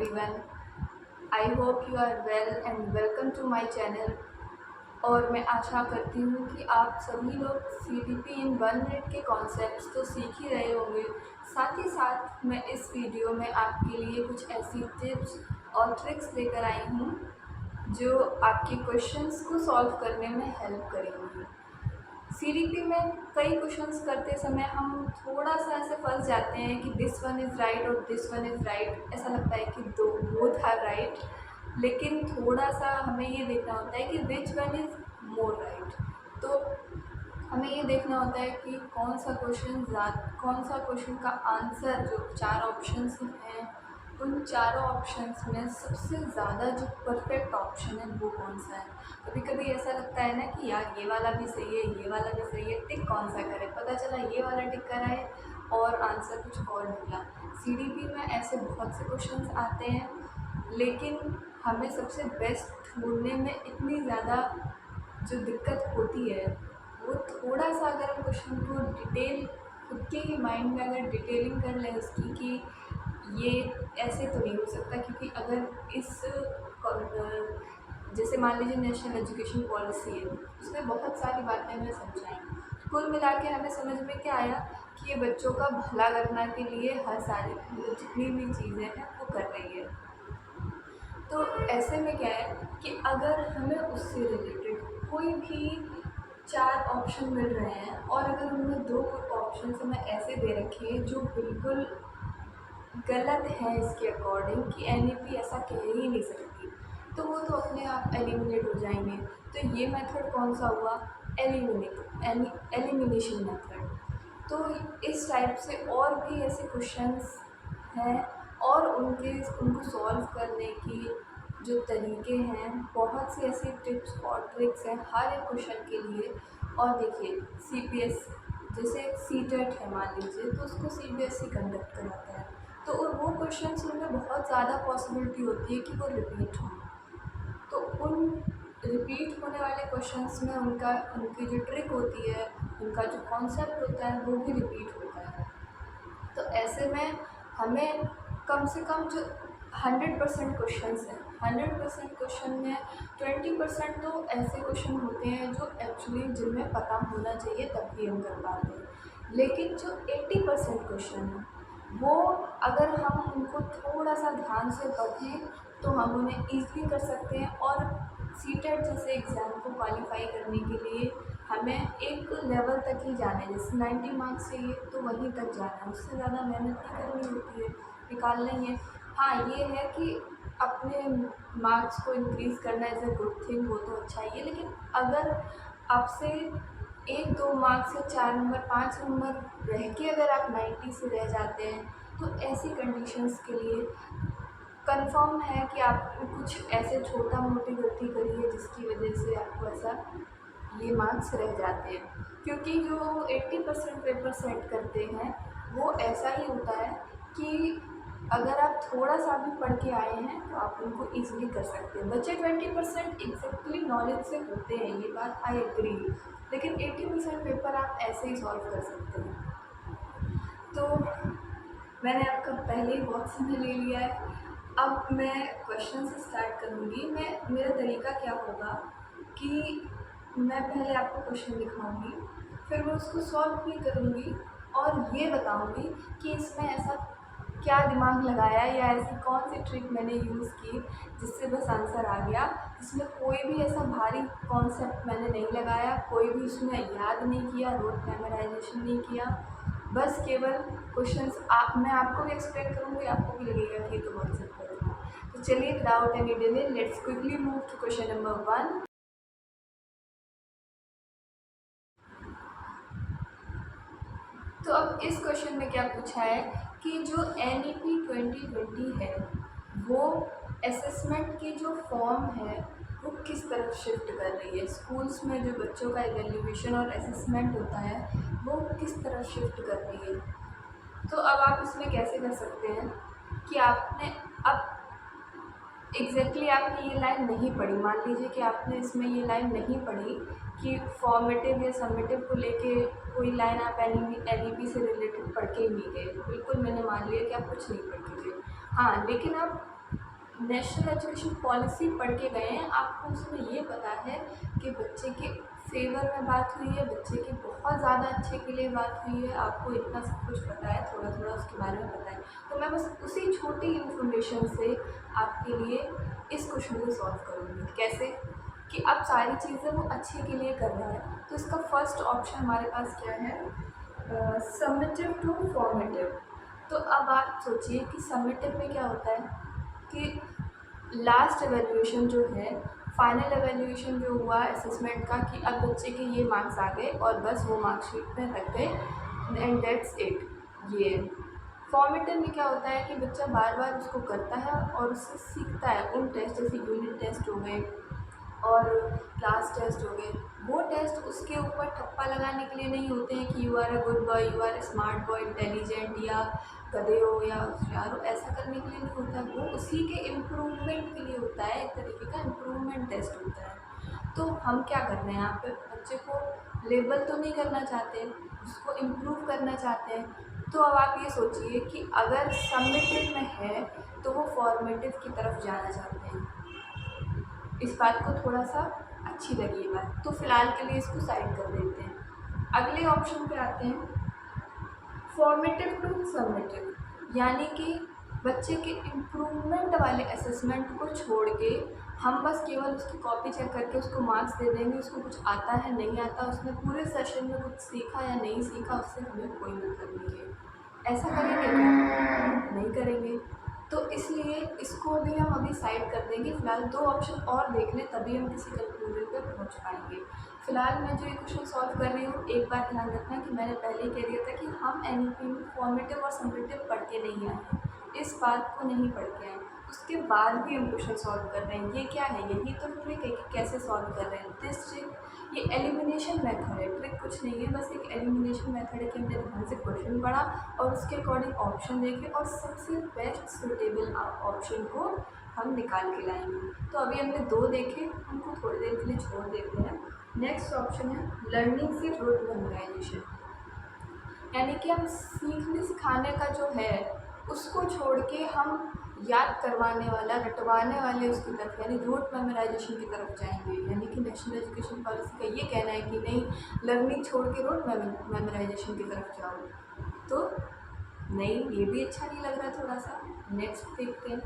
everyone. I hope you are well and welcome to my channel. और मैं आशा करती हूँ कि आप सभी लोग CDP इन 1 मिनट के कॉन्सेप्ट्स तो सीख ही रहे होंगे। साथ ही साथ मैं इस वीडियो में आपके लिए कुछ ऐसी टिप्स और ट्रिक्स लेकर आई हूँ जो आपके क्वेश्चंस को सॉल्व करने में हेल्प करेंगी। CDP में कई क्वेश्चंस करते समय हम थोड़ा सा ऐसे फंस जाते हैं कि दिस वन इज़ राइट और दिस वन इज़ राइट। ऐसा लगता है कि बोथ आर राइट, लेकिन थोड़ा सा हमें ये देखना होता है कि which one is more right. तो हमें ये देखना होता है कि कौन सा क्वेश्चन का आंसर, जो 4 ऑप्शंस हैं उन चारों ऑप्शंस में सबसे ज़्यादा जो परफेक्ट ऑप्शन है वो कौन सा है। कभी कभी ऐसा लगता है ना कि यार ये वाला भी सही है, ये वाला भी सही है, टिक कौन सा करें। पता चला ये वाला टिक कराए और आंसर कुछ और निकला। CDP में ऐसे बहुत से क्वेश्चंस आते हैं, लेकिन हमें सबसे बेस्ट ढूंढने में इतनी ज़्यादा जो दिक्कत होती है वो थोड़ा सा अगर हम क्वेश्चन को डिटेल खुद के ही माइंड में अगर डिटेलिंग कर लें उसकी कि ये ऐसे तो नहीं हो सकता, क्योंकि अगर इस जैसे मान लीजिए नेशनल एजुकेशन पॉलिसी है, उसमें बहुत सारी बातें हमें समझाई। कुल मिला के हमें समझ में क्या आया कि ये बच्चों का भला करने के लिए हर सारी जितनी भी चीज़ें हैं वो कर रही है। तो ऐसे में क्या है कि अगर हमें उससे रिलेटेड कोई भी 4 ऑप्शन मिल रहे हैं और अगर उनमें 2 ऑप्शन हमें ऐसे दे रखे हैं जो बिल्कुल गलत है इसके अकॉर्डिंग कि NEP ऐसा कह ही नहीं सकती, तो वो तो अपने आप एलिमिनेट हो जाएंगे। तो ये मेथड कौन सा हुआ? Elimination method. तो इस टाइप से और भी ऐसे क्वेश्चंस हैं और उनको सॉल्व करने की जो तरीके हैं, बहुत सी ऐसी टिप्स और ट्रिक्स हैं हर एक क्वेश्चन के लिए। और देखिए CPS जैसे CTET है मान लीजिए, तो उसको CBSE कंडक्ट कराता है, तो वो क्वेश्चंस उनमें बहुत ज़्यादा पॉसिबिलिटी होती है कि वो रिपीट हों। तो उन रिपीट होने वाले क्वेश्चंस में उनकी जो ट्रिक होती है, उनका जो कॉन्सेप्ट होता है वो भी रिपीट होता है। तो ऐसे में हमें कम से कम जो 100% क्वेश्चंस हैं, 100% क्वेश्चन में 20% तो ऐसे क्वेश्चन होते हैं जो एक्चुअली जिनमें पता होना चाहिए तब भी हम कर पाते हैं। लेकिन जो 80% क्वेश्चन हैं वो अगर हम उनको थोड़ा सा ध्यान से पढ़ें तो हम उन्हें ईज़िली कर सकते हैं। और CTET जैसे एग्ज़ाम को क्वालिफाई करने के लिए हमें एक लेवल तक ही जाना है, जैसे 90 मार्क्स चाहिए तो वहीं तक जाना है, उससे ज़्यादा मेहनत नहीं करनी होती है, निकालना ही है। हाँ, ये है कि अपने मार्क्स को इंक्रीज़ करना इज़ अ गुड थिंग, वो तो अच्छा ही है। लेकिन अगर आपसे 1-2 मार्क्स या 4 नंबर 5 नंबर रह के अगर आप 90 से रह जाते हैं, तो ऐसी कंडीशंस के लिए कंफर्म है कि आपने कुछ ऐसे छोटा मोटी गलती करी है जिसकी वजह से आपको ऐसा ये मार्क्स रह जाते हैं। क्योंकि जो 80% पेपर सेट करते हैं वो ऐसा ही होता है कि अगर आप थोड़ा सा भी पढ़ के आए हैं तो आप उनको ईज़िली कर सकते हैं। बच्चे 20% एग्जैक्टली नॉलेज से होते हैं, ये बात आई एग्री, लेकिन 80% पेपर आप ऐसे ही सॉल्व कर सकते हैं। तो मैंने आपका पहले ही बहुत समय ले लिया है, अब मैं क्वेश्चन से स्टार्ट करूँगी। मेरा तरीका क्या होगा कि मैं पहले आपको क्वेश्चन दिखाऊंगी, फिर मैं उसको सॉल्व भी करूँगी और ये बताऊँगी कि इसमें ऐसा क्या दिमाग लगाया या ऐसी कौन सी ट्रिक मैंने यूज़ की जिससे बस आंसर आ गया। इसमें कोई भी ऐसा भारी कॉन्सेप्ट मैंने नहीं लगाया, कोई भी उसमें याद नहीं किया, रोट मेमोराइजेशन नहीं किया, बस केवल क्वेश्चंस मैं आपको भी एक्सप्लेन करूँगी, आपको भी लगेगा कि ये तो बहुत सिंपल है। तो चलिए without any delay let's quickly move to question number 1। तो अब इस क्वेश्चन में क्या पूछा है कि जो NEP 2020 है वो असेसमेंट की जो फॉर्म है वो किस तरफ शिफ्ट कर रही है। स्कूल्स में जो बच्चों का इवैल्यूएशन और असेसमेंट होता है वो किस तरफ शिफ्ट कर रही है। तो अब आप इसमें कैसे कर सकते हैं कि आपने अब एग्जैक्टली आपने ये लाइन नहीं पढ़ी, मान लीजिए कि आपने इसमें ये लाइन नहीं पढ़ी कि फॉर्मेटिव या समेटिव को लेके कोई लाइन आप NEP से रिलेटेड पढ़ के ही नहीं गए, बिल्कुल मैंने मान लिया कि आप कुछ नहीं पढ़ के गए। हाँ, लेकिन आप नेशनल एजुकेशन पॉलिसी पढ़ के गए हैं, आपको उसमें ये पता है कि बच्चे के फेवर में बात हुई है, बच्चे के बहुत ज़्यादा अच्छे के लिए बात हुई है, आपको इतना सब कुछ पता है, थोड़ा थोड़ा उसके बारे में पता है। तो मैं बस उसी छोटी इन्फॉर्मेशन से आपके लिए इस क्वेश्चन को सॉल्व करूँगी। कैसे कि अब सारी चीज़ें वो अच्छे के लिए कर रहा है। तो इसका फर्स्ट ऑप्शन हमारे पास क्या है, समेटिव टू फॉर्मेटिव। तो अब आप सोचिए कि समेटिव में क्या होता है कि लास्ट एवेल्यूएशन जो है, फाइनल एवेल्यूएशन जो हुआ असेसमेंट का कि अब बच्चे के ये मार्क्स आ गए और बस वो मार्कशीट में रख गए एंड दैट्स इट। ये फॉर्मेटिव में क्या होता है कि बच्चा बार बार उसको करता है और उससे सीखता है। उन टेस्ट जैसे यूनिट टेस्ट हो गए और क्लास टेस्ट हो गए, वो टेस्ट उसके ऊपर ठप्पा लगाने के लिए नहीं होते हैं कि you are a good boy, you are a smart boy, intelligent या गधे हो या होशियार हो, ऐसा करने के लिए नहीं होता है। वो उसी के इम्प्रूवमेंट के लिए होता है, एक तरीके का इम्प्रूवमेंट टेस्ट होता है। तो हम क्या कर रहे हैं यहाँ पे, बच्चे को लेबल तो नहीं करना चाहते, उसको इम्प्रूव करना चाहते हैं। तो अब आप ये सोचिए कि अगर समेटिव में है तो वो फॉर्मेटिव की तरफ जाना चाहते हैं। इस बात को थोड़ा सा अच्छी लगी ये बात, तो फिलहाल के लिए इसको साइड कर देते हैं। अगले ऑप्शन पे आते हैं, फॉर्मेटिव टू समेटिव, यानी कि बच्चे के इम्प्रूवमेंट वाले असेसमेंट को छोड़ के हम बस केवल उसकी कॉपी चेक करके उसको मार्क्स दे देंगे, उसको कुछ आता है नहीं आता, उसने पूरे सेशन में कुछ सीखा या नहीं सीखा, उससे हमें कोई मतलब नहीं है। ऐसा करेंगे क्या? नहीं करेंगे। तो इसलिए इसको भी हम अभी साइड कर देंगे। फ़िलहाल दो ऑप्शन और देख लें, तभी हम किसी कंक्लूजन पे पहुंच पाएंगे। फ़िलहाल मैं जो ये क्वेश्चन सॉल्व कर रही हूँ, एक बात ध्यान रखना कि मैंने पहले ही कह दिया था कि हम एनईपी में फॉर्मेटिव और समेटिव पढ़ के नहीं आए हैं, इस बात को नहीं पढ़ के आए। उसके बाद भी हम क्वेश्चन सॉल्व कर रहे हैं। ये क्या है, यही तो ट्रिक है कि कैसे सॉल्व कर रहे हैं। दिस ट्रिक, ये एलिमिनेशन मेथड है, ट्रिक कुछ नहीं है, बस एक एलिमिनेशन मेथड है कि हमने ध्यान से क्वेश्चन पढ़ा और उसके अकॉर्डिंग ऑप्शन देखे और सबसे बेस्ट सुटेबल ऑप्शन को हम निकाल के लाएंगे। तो अभी हमने दो देखे, उनको थोड़ी देर के लिए छोड़ देते हैं। नेक्स्ट ऑप्शन है लर्निंग से रोट मेमोराइजेशन, यानी कि हम सीखने सिखाने का जो है उसको छोड़ के हम याद करवाने वाला, रटवाने वाले उसकी तरफ यानी रूट मेमोराइजेशन की तरफ जाएंगे। यानी कि नेशनल एजुकेशन पॉलिसी का ये कहना है कि नहीं, लर्निंग छोड़ के रूट मेमोराइजेशन की तरफ जाओ। तो नहीं, ये भी अच्छा नहीं लग रहा थोड़ा सा। नेक्स्ट देखते हैं,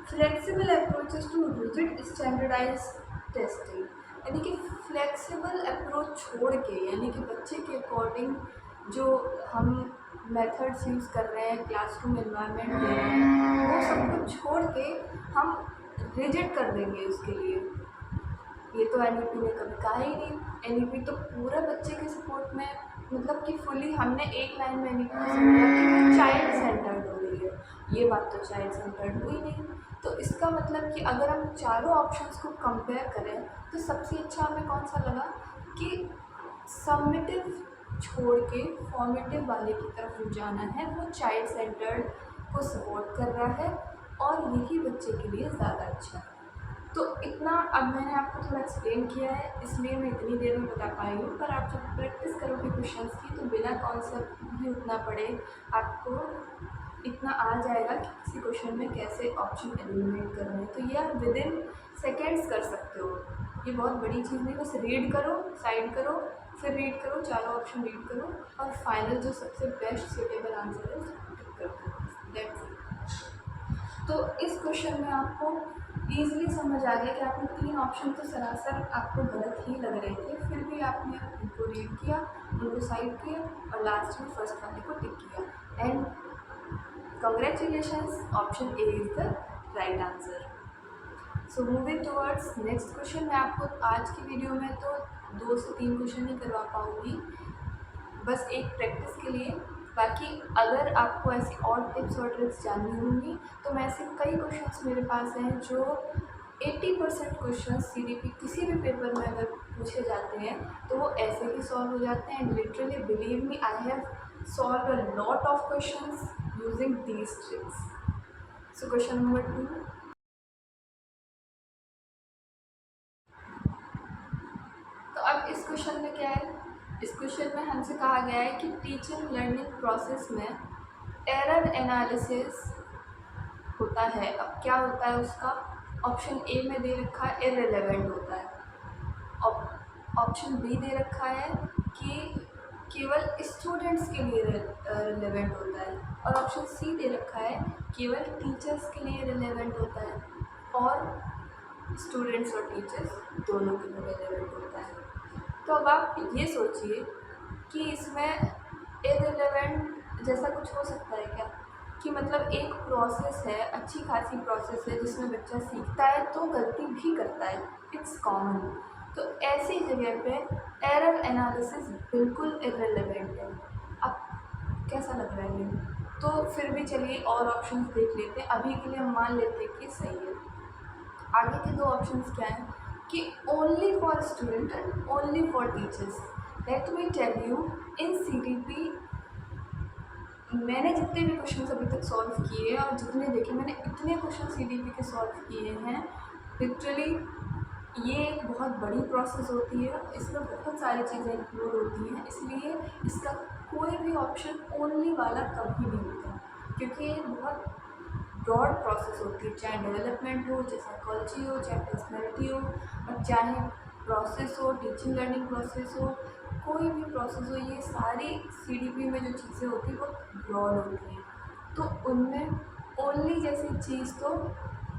flexible approaches to rigid standardize testing, यानी कि फ्लेक्सिबल अप्रोच छोड़ के, यानी कि बच्चे के अकॉर्डिंग जो हम मेथड्स यूज़ कर रहे हैं, क्लासरूम एनवायरनमेंट दे रहे हैं, वो सब कुछ छोड़ के हम रिजिड कर देंगे उसके लिए। ये तो एनईपी ने कभी कहा ही नहीं। एनईपी तो पूरा बच्चे के सपोर्ट में, मतलब कि फुली हमने एक लाइन में एनईपी को समझा कि वो चाइल्ड सेंटर्ड हो रही है। ये बात तो चाइल्ड सेंटर्ड हुई नहीं। तो इसका मतलब कि अगर हम चारों ऑप्शंस को कंपेयर करें तो सबसे अच्छा हमें कौन सा लगा कि समेटिव छोड़ के फॉर्मेटिव वाले की तरफ जो जाना है वो चाइल्ड सेंटर्ड को सपोर्ट कर रहा है और यही बच्चे के लिए ज़्यादा अच्छा है। तो इतना अब मैंने आपको थोड़ा एक्सप्लेन किया है, इसलिए मैं इतनी देर में बता पाई हूँ। पर आप जब प्रैक्टिस करोगे क्वेश्चंस की तो बिना कॉन्सेप्ट भी उतना पढ़े आपको इतना आ जाएगा कि किसी क्वेश्चन में कैसे ऑप्शन एलिमिनेट करना है। तो ये आप विद इन सेकेंड्स कर सकते हो। ये बहुत बड़ी चीज़ नहीं, बस रीड करो, साइड करो, फिर रीड करो, चारों ऑप्शन रीड करो और फाइनल जो सबसे बेस्ट सुटेबल आंसर है उसको टिक कर दो। That's it. तो इस क्वेश्चन में आपको ईज़िली समझ आ गया कि आपने तीन ऑप्शन तो सरासर आपको गलत ही लग रहे थे, फिर भी आपने उनको रीड किया, उनको साइड किया और लास्ट में फर्स्ट वाले को टिक किया and congratulations, option A is the right answer. So moving towards next question. मैं आपको आज की वीडियो में तो 2 से 3 क्वेश्चन ही करवा पाऊँगी, बस एक प्रैक्टिस के लिए। बाकी अगर आपको ऐसी और टिप्स और ट्रिक्स जाननी होंगी तो मैं ऐसे कई क्वेश्चंस मेरे पास हैं जो 80% क्वेश्चंस सीडीपी किसी भी पेपर में अगर पूछे जाते हैं तो वो ऐसे ही सॉल्व हो जाते हैं। Literally believe me, I have solve a lot of questions using these tricks. So question number 2, तो अब इस क्वेश्चन में क्या है, इस क्वेश्चन में हमसे कहा गया है कि टीचिंग लर्निंग प्रोसेस में एरर एनालिसिस होता है। अब क्या होता है उसका, ऑप्शन ए में दे रखा है इररिलेवेंट होता है, ऑप्शन बी दे रखा है कि केवल स्टूडेंट्स के लिए रिलेवेंट होता है, और ऑप्शन सी दे रखा है केवल टीचर्स के लिए रिलेवेंट होता है, और स्टूडेंट्स और टीचर्स दोनों के लिए रिलेवेंट होता है। तो अब आप ये सोचिए कि इसमें इररिलेवेंट जैसा कुछ हो सकता है क्या, कि मतलब एक प्रोसेस है, अच्छी खासी प्रोसेस है जिसमें बच्चा सीखता है तो गलती भी करता है, इट्स कॉमन। तो ऐसी जगह पे एरर एनालिसिस बिल्कुल इररिलेवेंट है। अब कैसा लग रहा है ये? तो फिर भी चलिए और ऑप्शंस देख लेते हैं, अभी के लिए हम मान लेते हैं कि सही है। आगे के दो ऑप्शंस क्या हैं कि only for student and only for teachers. Let me tell you, in CDP मैंने जितने भी क्वेश्चंस अभी तक सॉल्व किए हैं और जितने देखे, मैंने इतने क्वेश्चन सीडीपी के सॉल्व किए हैं लिटरली। ये एक बहुत बड़ी प्रोसेस होती है, इसमें बहुत सारी चीज़ें इंक्लूड होती हैं, इसलिए इसका कोई भी ऑप्शन ओनली वाला कभी नहीं होता, क्योंकि ये बहुत ब्रॉड प्रोसेस होती है, चाहे डेवलपमेंट हो, चाहे साइकोलॉजी हो, चाहे पर्सनैलिटी हो, और चाहे प्रोसेस हो, टीचिंग लर्निंग प्रोसेस हो, कोई भी प्रोसेस हो, ये सारी सीडीपी में जो चीज़ें होती हैं वो ब्रॉड होती हैं। तो उनमें ओनली जैसी चीज़ तो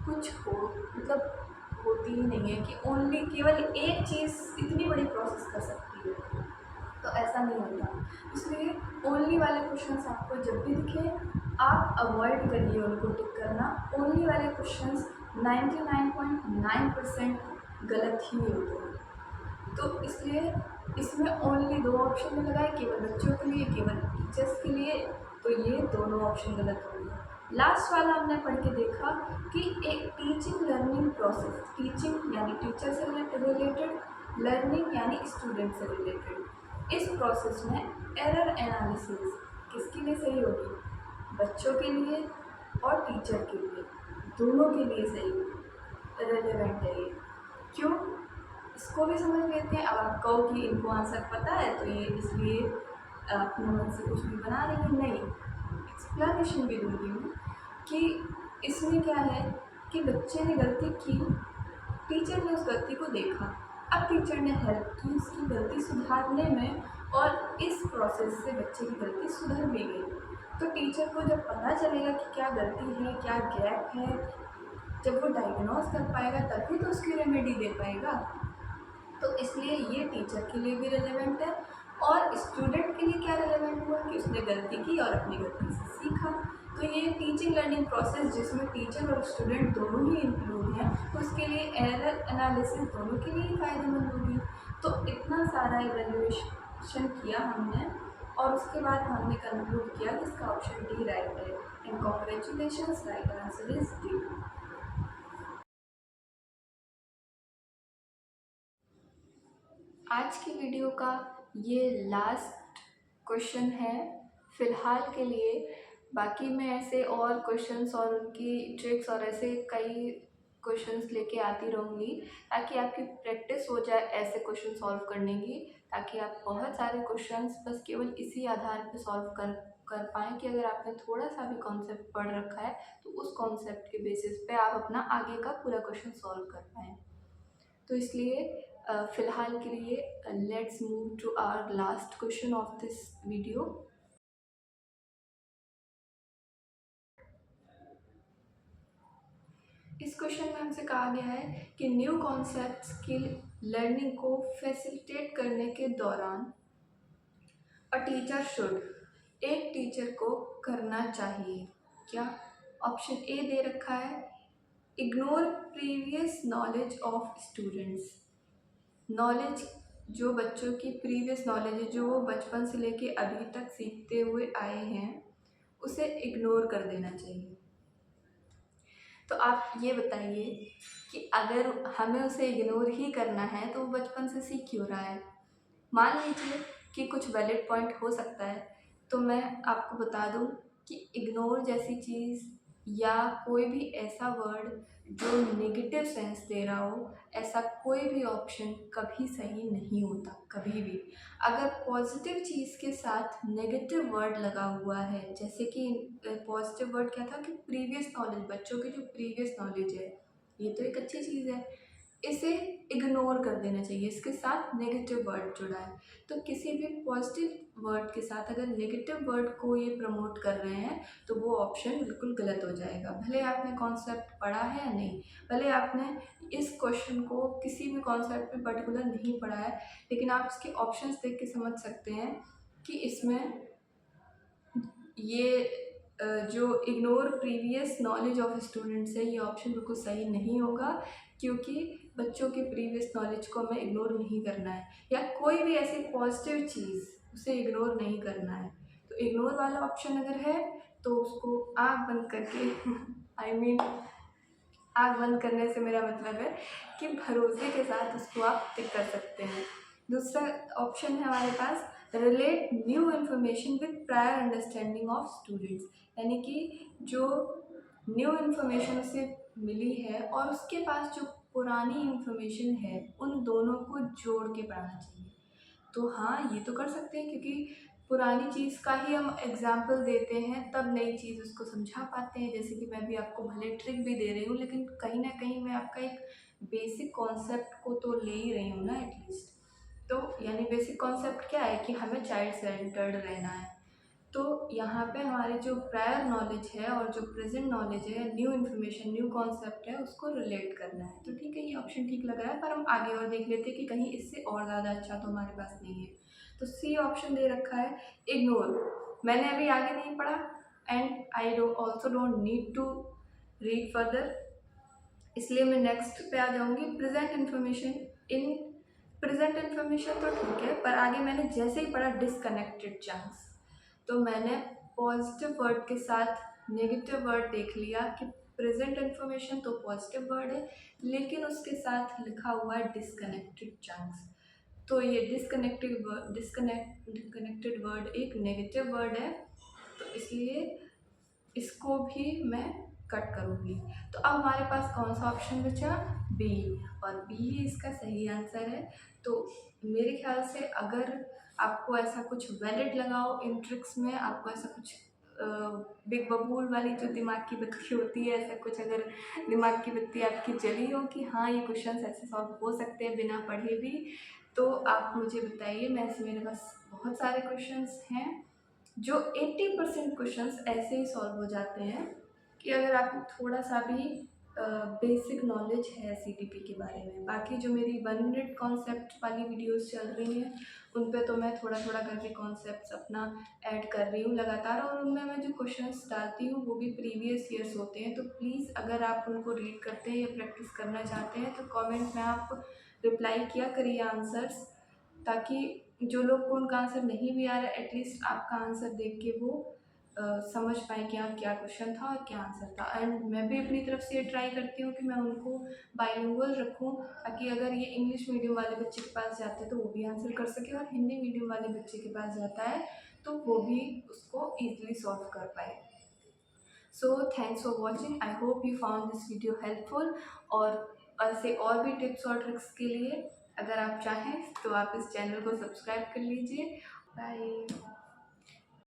कुछ हो मतलब होती ही नहीं है कि ओनली केवल एक चीज़ इतनी बड़ी प्रोसेस कर सकती है, तो ऐसा नहीं होता। इसलिए ओनली वाले क्वेश्चंस आपको जब भी दिखे आप अवॉइड करिए उनको टिक करना। ओनली वाले क्वेश्चंस 99.9% गलत ही होते हैं। तो इसलिए इसमें ओनली दो ऑप्शन में लगाए, केवल बच्चों के लिए, केवल टीचर्स के लिए, तो ये दोनों ऑप्शन गलत हो गए। लास्ट वाला हमने पढ़ के देखा कि एक टीचिंग लर्निंग प्रोसेस, टीचिंग यानी टीचर से रिलेटेड, लर्निंग यानी स्टूडेंट से रिलेटेड, इस प्रोसेस में एरर एनालिसिस किसके लिए सही होगी, बच्चों के लिए और टीचर के लिए, दोनों के लिए सही रेलेवेंट है ये। क्यों, इसको भी समझ लेते हैं। अब आप कहो कि इनको आंसर पता है तो ये इसलिए अपने मन से कुछ भी बना रही है, नहीं, एक्सप्लेनेशन भी दूंगी मैं कि इसमें क्या है कि बच्चे ने गलती की, टीचर ने उस गलती को देखा, अब टीचर ने हेल्प की उसकी गलती सुधारने में, और इस प्रोसेस से बच्चे की गलती सुधर भी गई। तो टीचर को जब पता चलेगा कि क्या गलती है, क्या गैप है, जब वो डायग्नोज कर पाएगा तभी तो उसकी रेमेडी दे पाएगा। तो इसलिए ये टीचर के लिए भी रेलेवेंट है, और स्टूडेंट के लिए क्या रेलेवेंट हुआ कि उसने गलती की और अपनी गलती से सीखा। तो ये टीचिंग लर्निंग प्रोसेस जिसमें टीचर और स्टूडेंट दोनों ही इंक्लूड हैं, तो उसके लिए एरर एनालिसिस दोनों के लिए ही फ़ायदेमंद होगी। तो इतना सारा इवेल्युएशन किया हमने, और उसके बाद हमने कंक्लूड किया कि इसका ऑप्शन डी राइट है। And congratulations, right answer is D. आज की वीडियो का ये लास्ट क्वेश्चन है फ़िलहाल के लिए। बाकी मैं ऐसे और क्वेश्चंस और उनकी ट्रिक्स और ऐसे कई क्वेश्चंस लेके आती रहूँगी, ताकि आपकी प्रैक्टिस हो जाए ऐसे क्वेश्चन सॉल्व करने की, ताकि आप बहुत सारे क्वेश्चंस बस केवल इसी आधार पे सॉल्व कर पाएँ कि अगर आपने थोड़ा सा भी कॉन्सेप्ट पढ़ रखा है तो उस कॉन्सेप्ट के बेसिस पे आप अपना आगे का पूरा क्वेश्चन सॉल्व कर पाएँ। तो इसलिए फ़िलहाल के लिए let's move to our last question of this video. इस क्वेश्चन में हमसे कहा गया है कि न्यू कॉन्सेप्ट्स की लर्निंग को फैसिलिटेट करने के दौरान अ टीचर शुड, एक टीचर को करना चाहिए क्या। ऑप्शन ए दे रखा है ignore previous knowledge of students, knowledge जो बच्चों की प्रीवियस नॉलेज है, जो वो बचपन से लेके अभी तक सीखते हुए आए हैं, उसे इग्नोर कर देना चाहिए। तो आप ये बताइए कि अगर हमें उसे इग्नोर ही करना है तो वो बचपन से सीख क्यों रहा है। मान लीजिए कि कुछ वैलिड पॉइंट हो सकता है, तो मैं आपको बता दूं कि इग्नोर जैसी चीज़ या कोई भी ऐसा वर्ड जो नेगेटिव सेंस दे रहा हो, ऐसा कोई भी ऑप्शन कभी सही नहीं होता, कभी भी। अगर पॉजिटिव चीज़ के साथ नेगेटिव वर्ड लगा हुआ है, जैसे कि पॉजिटिव वर्ड क्या था कि प्रीवियस नॉलेज, बच्चों की जो प्रीवियस नॉलेज है, ये तो एक अच्छी चीज़ है, इसे इग्नोर कर देना चाहिए। इसके साथ नेगेटिव वर्ड जुड़ा है, तो किसी भी पॉजिटिव वर्ड के साथ अगर नेगेटिव वर्ड को ये प्रमोट कर रहे हैं तो वो ऑप्शन बिल्कुल गलत हो जाएगा। भले आपने कॉन्सेप्ट पढ़ा है या नहीं, भले आपने इस क्वेश्चन को किसी भी कॉन्सेप्ट में पर्टिकुलर नहीं पढ़ा है, लेकिन आप इसके ऑप्शंस देख के समझ सकते हैं कि इसमें ये जो ignore previous knowledge of students है, ये ऑप्शन बिल्कुल सही नहीं होगा, क्योंकि बच्चों की प्रीवियस नॉलेज को हमें इग्नोर नहीं करना है, या कोई भी ऐसी पॉजिटिव चीज़ उसे इग्नोर नहीं करना है। तो इग्नोर वाला ऑप्शन अगर है तो उसको आँख बंद करके आई मीन आँख बंद करने से मेरा मतलब है कि भरोसे के साथ उसको आप टिक कर सकते हैं। दूसरा ऑप्शन है हमारे पास, relate new information with prior understanding of students, यानी कि जो न्यू इन्फॉर्मेशन उसे मिली है और उसके पास जो पुरानी इन्फॉर्मेशन है, उन दोनों को जोड़ के पढ़ाना चाहिए। तो हाँ, ये तो कर सकते हैं, क्योंकि पुरानी चीज़ का ही हम एग्ज़ाम्पल देते हैं, तब नई चीज़ उसको समझा पाते हैं। जैसे कि मैं भी आपको भले ट्रिक भी दे रही हूँ, लेकिन कहीं न कहीं मैं आपका एक बेसिक कॉन्सेप्ट को तो ले ही रही हूँ ना एटलीस्ट। तो यानी बेसिक कॉन्सेप्ट क्या है कि हमें चाइल्ड सेंटर्ड रहना है। तो यहाँ पे हमारे जो प्रायर नॉलेज है और जो प्रेजेंट नॉलेज है, न्यू इन्फॉर्मेशन, न्यू कॉन्सेप्ट है, उसको रिलेट करना है। तो ठीक है, ये ऑप्शन ठीक लग रहा है, पर हम आगे और देख लेते हैं कि कहीं इससे और ज़्यादा अच्छा तो हमारे पास नहीं है। तो सी ऑप्शन दे रखा है, इग्नोर। मैंने अभी आगे नहीं पढ़ा, and I do also don't need to read further, इसलिए मैं नेक्स्ट पे आ जाऊँगी। Present information, in present information तो ठीक है, पर आगे मैंने जैसे ही पढ़ा डिसकनेक्टेड चंक्स, तो मैंने पॉजिटिव वर्ड के साथ नेगेटिव वर्ड देख लिया कि प्रेजेंट इन्फॉर्मेशन तो पॉजिटिव वर्ड है, लेकिन उसके साथ लिखा हुआ है डिसकनेक्टेड चंक्स। तो ये डिसकनेक्टेड वर्ड एक नेगेटिव वर्ड है, तो इसलिए इसको भी मैं कट करूँगी। तो अब हमारे पास कौन सा ऑप्शन बचा, बी, और बी ही इसका सही आंसर है। तो मेरे ख्याल से अगर आपको ऐसा कुछ वैलिड लगा हो इन ट्रिक्स में, आपको ऐसा कुछ बिग बबूल वाली जो दिमाग की बत्ती होती है, ऐसा कुछ अगर दिमाग की बत्ती आपकी जली हो कि हाँ ये क्वेश्चन ऐसे सॉल्व हो सकते हैं बिना पढ़े भी, तो आप मुझे बताइए। मेरे पास बहुत सारे क्वेश्चंस हैं जो 80% क्वेश्चंस ऐसे ही सॉल्व हो जाते हैं कि अगर आपको थोड़ा सा भी बेसिक नॉलेज है सीटीपी के बारे में। बाकी जो मेरी 1 मिनट कॉन्सेप्ट वाली वीडियोस चल रही हैं, उन पे तो मैं थोड़ा थोड़ा करके कॉन्सेप्ट्स अपना ऐड कर रही हूँ लगातार, और उनमें मैं जो क्वेश्चंस डालती हूँ वो भी प्रीवियस ईयर्स होते हैं। तो प्लीज़ अगर आप उनको रीड करते हैं या प्रैक्टिस करना चाहते हैं तो कमेंट में आप रिप्लाई किया करिए आंसर्स, ताकि जो लोग को उनका आंसर नहीं भी आ रहा है, एटलीस्ट आपका आंसर देख के वो समझ पाएँ कि हाँ क्या क्वेश्चन था और क्या आंसर था। एंड मैं भी अपनी तरफ से ये ट्राई करती हूँ कि मैं उनको बाइलिंगुअल रखूँ, ताकि अगर ये इंग्लिश मीडियम वाले बच्चे के पास जाते हैं तो वो भी आंसर कर सके, और हिंदी मीडियम वाले बच्चे के पास जाता है तो वो भी उसको ईजिली सॉल्व कर पाए। So thanks for watching, I hope you found this video helpful. और ऐसे और भी टिप्स और ट्रिक्स के लिए अगर आप चाहें तो आप इस चैनल को सब्सक्राइब कर लीजिए। बाय।